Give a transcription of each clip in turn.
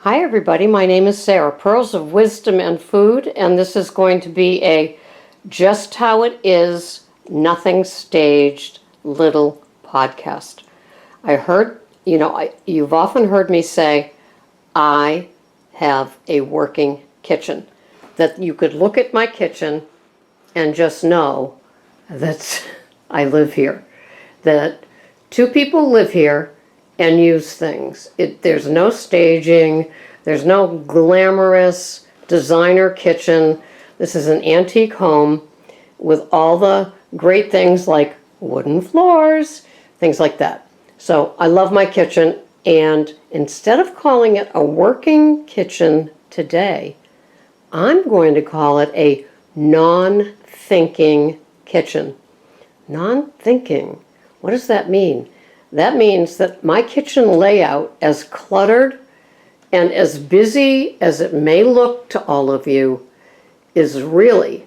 Hi everybody, my name is Sarah, Pearls of Wisdom and Food, and this is going to be a just how it is, nothing staged little podcast. I heard, you've often heard me say, I have a working kitchen. That you could look at my kitchen and just know that I live here. That two people live here and use things. There's no staging, there's no glamorous designer kitchen. This is an antique home with all the great things like wooden floors, things like that. So I love my kitchen, and instead of calling it a working kitchen today, I'm going to call it a non-thinking kitchen. Non-thinking, what does that mean? That means that my kitchen layout, as cluttered and as busy as it may look to all of you, is really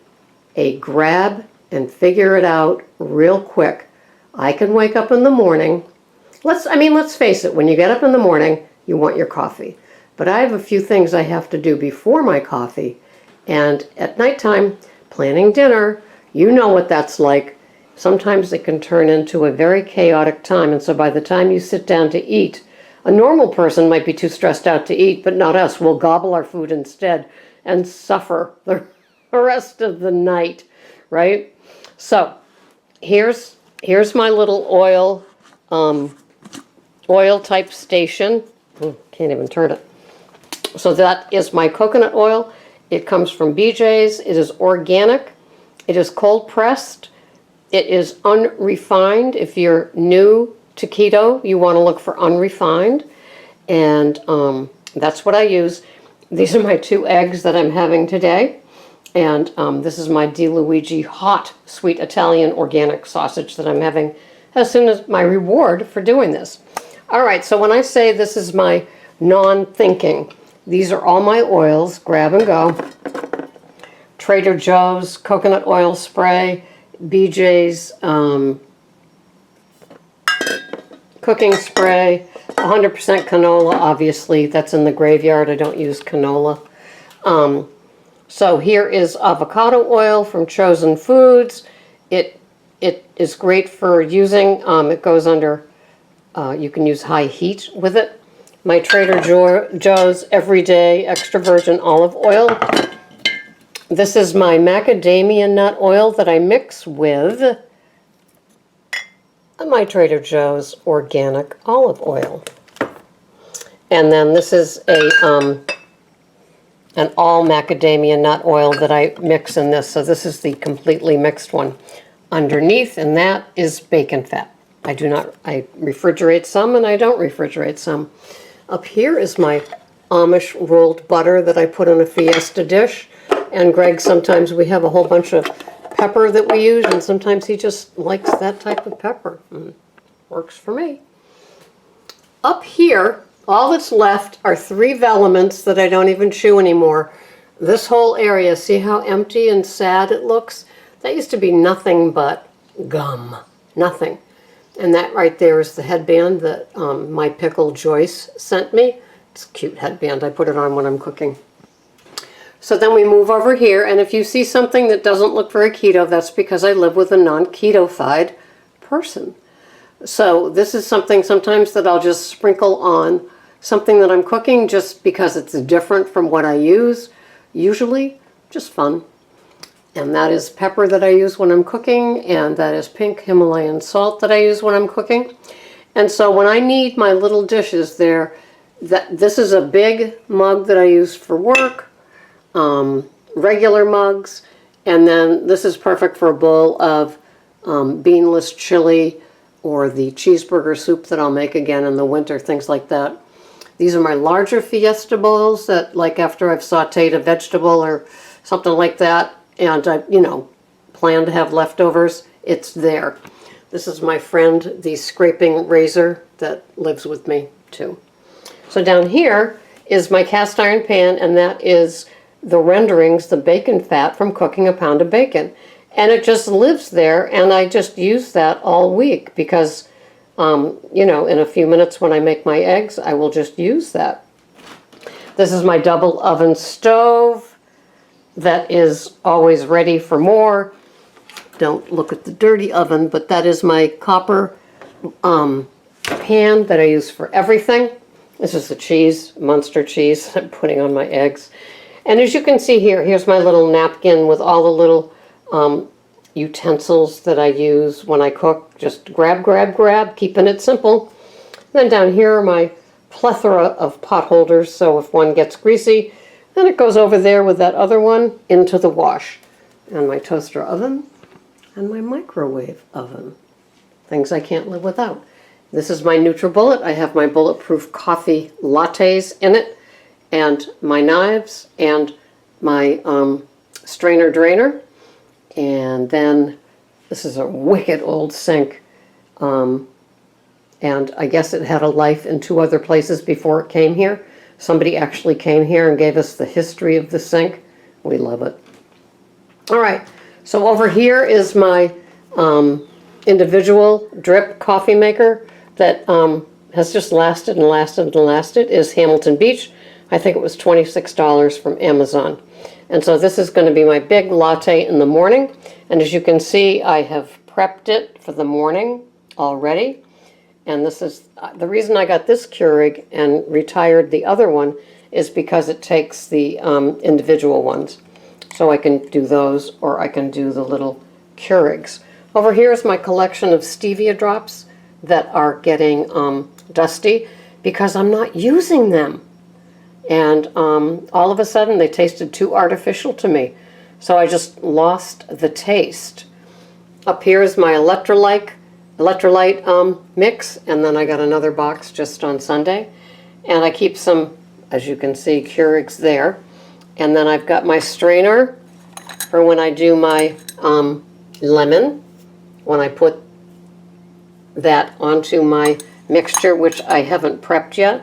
a grab and figure it out real quick. I can wake up in the morning. Let's face it, when you get up in the morning, you want your coffee. But I have a few things I have to do before my coffee. And at nighttime, planning dinner, you know what that's like. Sometimes it can turn into a very chaotic time, and so by the time you sit down to eat, a normal person might be too stressed out to eat, but not us. We'll gobble our food instead and suffer the rest of the night, right? So here's my little oil type station. Can't even turn it. So that is my coconut oil. It comes from BJ's. It is organic. It is cold pressed. It is unrefined. If you're new to keto, you want to look for unrefined. And that's what I use. These are my 2 eggs that I'm having today. And this is my DiLuigi hot sweet Italian organic sausage that I'm having as soon as my reward for doing this. All right, so when I say this is my non-thinking, these are all my oils, grab and go. Trader Joe's coconut oil spray, BJ's cooking spray, 100% canola, obviously. That's in the graveyard. I don't use canola. So here is avocado oil from Chosen Foods. It is great for using. It goes under, you can use high heat with it. My Trader Joe's Everyday Extra Virgin Olive Oil. This is my macadamia nut oil that I mix with my Trader Joe's organic olive oil. And then this is an all macadamia nut oil that I mix in this. So this is the completely mixed one. Underneath, and that is bacon fat. I refrigerate some and I don't refrigerate some. Up here is my Amish rolled butter that I put in a Fiesta dish. And Greg, sometimes we have a whole bunch of pepper that we use, and sometimes he just likes that type of pepper. Works for me. Up here, all that's left are 3 velements that I don't even chew anymore. This whole area, see how empty and sad it looks? That used to be nothing but gum. Nothing. And that right there is the headband that my pickle Joyce sent me. It's a cute headband. I put it on when I'm cooking. So then we move over here, and if you see something that doesn't look very keto, that's because I live with a non-keto-fied person. So this is something sometimes that I'll just sprinkle on something that I'm cooking just because it's different from what I use. Usually, just fun. And that is pepper that I use when I'm cooking, and that is pink Himalayan salt that I use when I'm cooking. And so when I need my little dishes there, this is a big mug that I use for work. Regular mugs, and then this is perfect for a bowl of beanless chili or the cheeseburger soup that I'll make again in the winter, things like that. These are my larger Fiesta bowls that, like, after I've sauteed a vegetable or something like that, and I, plan to have leftovers, it's there. This is my friend, the scraping razor that lives with me too. So down here is my cast iron pan, and that is the renderings, the bacon fat from cooking a pound of bacon. And it just lives there, and I just use that all week because, in a few minutes when I make my eggs, I will just use that. This is my double oven stove that is always ready for more. Don't look at the dirty oven, but that is my copper pan that I use for everything. This is the cheese, Munster cheese I'm putting on my eggs. And as you can see here, here's my little napkin with all the little utensils that I use when I cook. Just grab, grab, grab, keeping it simple. Then down here are my plethora of pot holders, so if one gets greasy, then it goes over there with that other one into the wash. And my toaster oven and my microwave oven. Things I can't live without. This is my NutriBullet. I have my bulletproof coffee lattes in it, and my knives, and my strainer drainer. And then this is a wicked old sink. And I guess it had a life in 2 other places before it came here. Somebody actually came here and gave us the history of the sink. We love it. All right, so over here is my individual drip coffee maker that has just lasted and lasted and lasted. Is Hamilton Beach. I think it was $26 from Amazon. And so this is going to be my big latte in the morning. And as you can see, I have prepped it for the morning already. And this is the reason I got this Keurig and retired the other one is because it takes the individual ones. So I can do those, or I can do the little Keurigs. Over here is my collection of stevia drops that are getting dusty because I'm not using them. And all of a sudden they tasted too artificial to me. So I just lost the taste. Up here is my electrolyte mix, and then I got another box just on Sunday. And I keep some, as you can see, Keurigs there. And then I've got my strainer for when I do my lemon, when I put that onto my mixture, which I haven't prepped yet.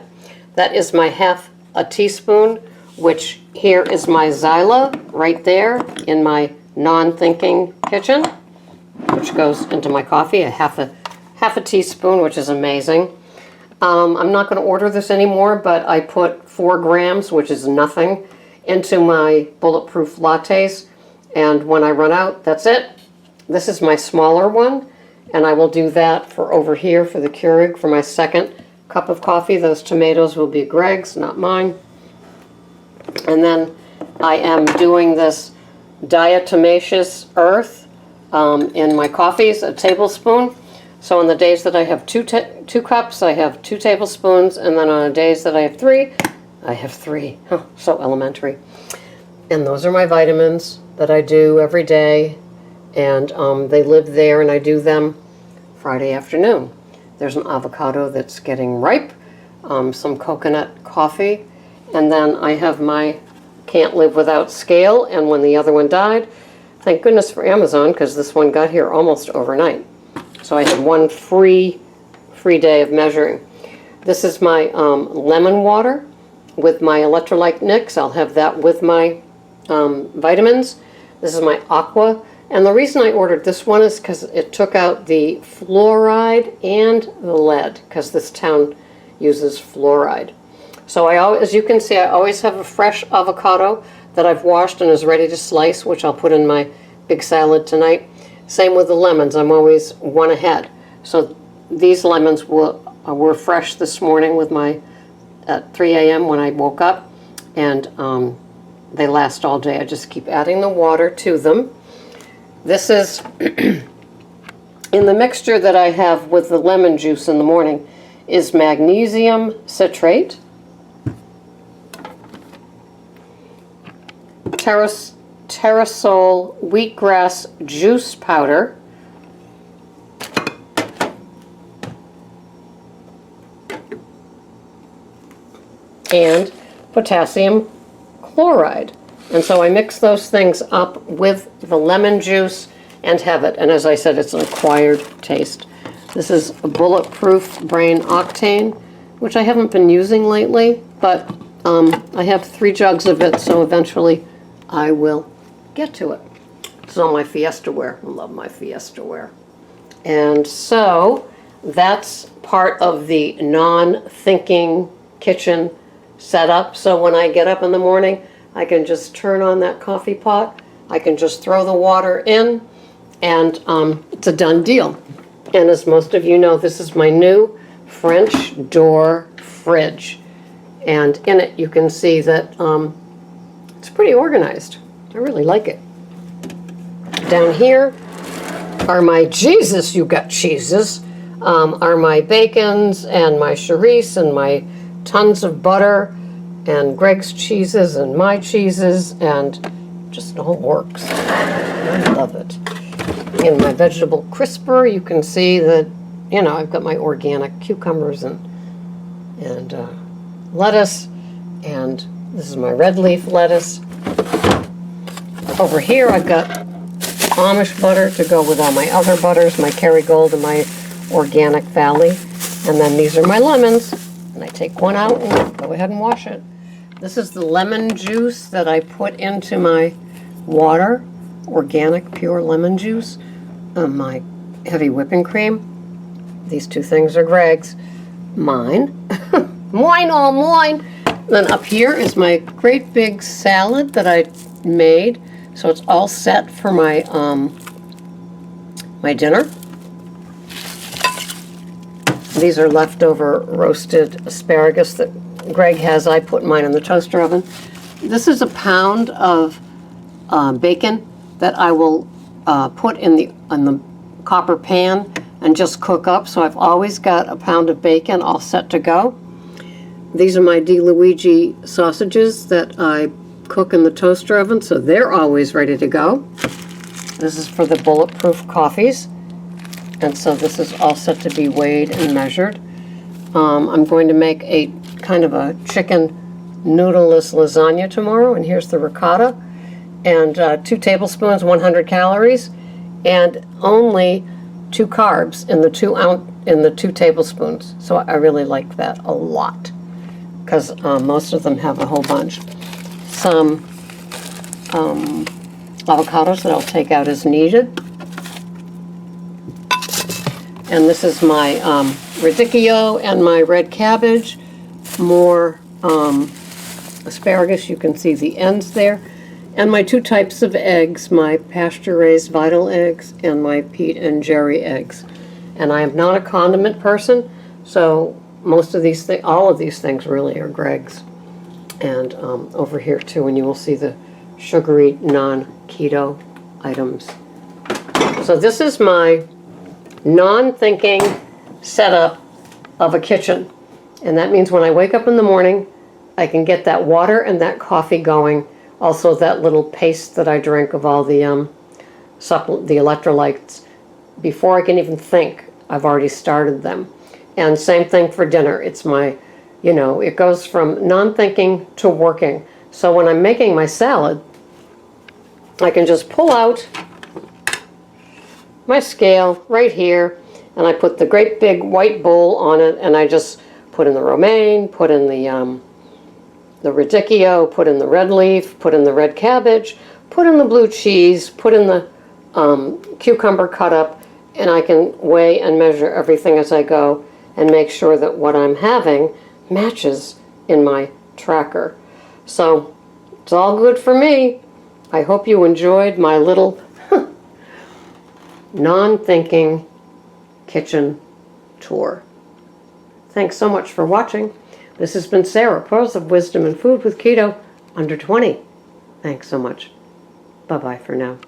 That is my ½ a teaspoon, which here is my Zyla right there in my non-thinking kitchen, which goes into my coffee, a half a teaspoon, which is amazing. I'm not going to order this anymore, but I put 4 grams, which is nothing, into my bulletproof lattes, and when I run out, that's it. This is my smaller one, and I will do that for over here for the Keurig for my second cup of coffee. Those tomatoes will be Greg's, not mine. And then I am doing this diatomaceous earth in my coffees, a tablespoon. So on the days that I have 2 cups, I have 2 tablespoons, and then on the days that I have 3, I have 3. Oh, so elementary. And those are my vitamins that I do every day, and they live there, and I do them Friday afternoon. There's an avocado that's getting ripe, some coconut coffee, and then I have my can't live without scale, and when the other one died, thank goodness for Amazon, because this one got here almost overnight. So I had 1 free day of measuring. This is my lemon water with my electrolyte mix. I'll have that with my vitamins. This is my aqua. And the reason I ordered this one is because it took out the fluoride and the lead, because this town uses fluoride. So as you can see, I always have a fresh avocado that I've washed and is ready to slice, which I'll put in my big salad tonight. Same with the lemons. I'm always 1 ahead. So these lemons were fresh this morning with my at 3 a.m. when I woke up, and they last all day. I just keep adding the water to them. This is in the mixture that I have with the lemon juice in the morning is magnesium citrate, Terrasol wheatgrass juice powder, and potassium chloride. And so I mix those things up with the lemon juice and have it. And as I said, it's an acquired taste. This is a Bulletproof Brain Octane, which I haven't been using lately, but I have 3 jugs of it, so eventually I will get to it. It's on my Fiesta ware. I love my Fiesta ware. And so that's part of the non-thinking kitchen set up so when I get up in the morning, I can just turn on that coffee pot. I can just throw the water in, and it's a done deal. And as most of you know, this is my new French door fridge. And in it, you can see that it's pretty organized. I really like it. Down here are my Jesus, you got cheeses, are my bacons and my chorizo and my tons of butter and Greg's cheeses and my cheeses, and just all works. I love it. In my vegetable crisper, you can see that, you know, I've got my organic cucumbers and lettuce, and this is my red leaf lettuce. Over here, I've got Amish butter to go with all my other butters, my Kerrygold and my Organic Valley. And then these are my lemons, and I take one out and go ahead and wash it. This is the lemon juice that I put into my water, organic pure lemon juice, my heavy whipping cream. These two things are Greg's, mine, mine, all mine. Then up here is my great big salad that I made, so it's all set for my my dinner. These are leftover roasted asparagus that Greg has. I put mine in the toaster oven. This is a pound of bacon that I will put in the copper pan and just cook up. So I've always got a pound of bacon all set to go. These are my DeLuigi sausages that I cook in the toaster oven, so they're always ready to go. This is for the bulletproof coffees. And so this is all set to be weighed and measured. I'm going to make a kind of a chicken noodleless lasagna tomorrow, and here's the ricotta. And 2 tablespoons, 100 calories, and only 2 carbs in the 2 tablespoons. So I really like that a lot, because most of them have a whole bunch. Some avocados that I'll take out as needed. And this is my radicchio and my red cabbage. More asparagus, you can see the ends there. And my 2 types of eggs, my pasture-raised Vital eggs and my Pete and Jerry eggs. And I am not a condiment person, so most of these things, all of these things really are Greg's. And over here too, and you will see the sugary non-keto items. So this is my non-thinking setup of a kitchen. And that means when I wake up in the morning, I can get that water and that coffee going. Also that little paste that I drink of all the electrolytes. Before I can even think, I've already started them. And same thing for dinner. It's my, you know, it goes from non-thinking to working. So when I'm making my salad, I can just pull out my scale right here, and I put the great big white bowl on it, and I just put in the romaine, put in the radicchio, put in the red leaf, put in the red cabbage, put in the blue cheese, put in the cucumber cut up, and I can weigh and measure everything as I go and make sure that what I'm having matches in my tracker. So it's all good for me. I hope you enjoyed my little non-thinking kitchen tour. Thanks so much for watching. This has been Sarah, Pearls of Wisdom and Food with Keto Under 20. Thanks so much. Bye-bye for now.